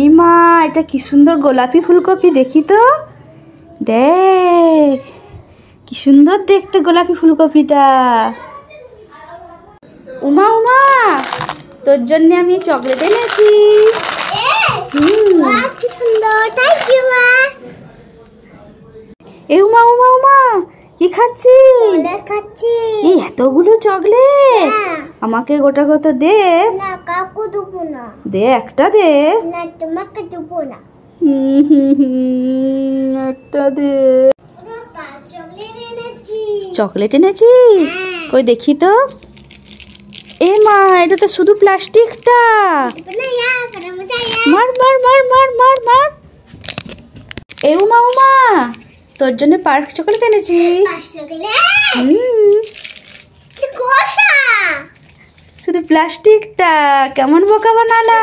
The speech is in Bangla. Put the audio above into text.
ইমা, এটা কি সুন্দর গোলাপি ফুলকপি, দেখি তো। দেখ কি সুন্দর দেখতে গোলাপি ফুলকপিটা। উমা উমা, তোর জন্য আমি চকলেট এনেছি। কি সুন্দর, থ্যাংক ইউ মা। এ উমা উমা উমা, কি খাচ্ছিস? চকলেট খাচ্ছি। এই এতগুলো চকলেট, আমাকে গোটা কত দে। না কাকু দেবো না। দে, একটা দে। না তোমাকে দেবো না। একটা দে। চকলেট এনেছি। চকলেট এনেছিস? কই দেখি তো। এ মা, এটা তো শুধু প্লাস্টিকটা। মার মার মার মার মার মার। এ উমা উমা, তোর জন্য পার্ক চকলেট এনেছি। শুধু প্লাস্টিকটা, কেমন বোকা বানালা।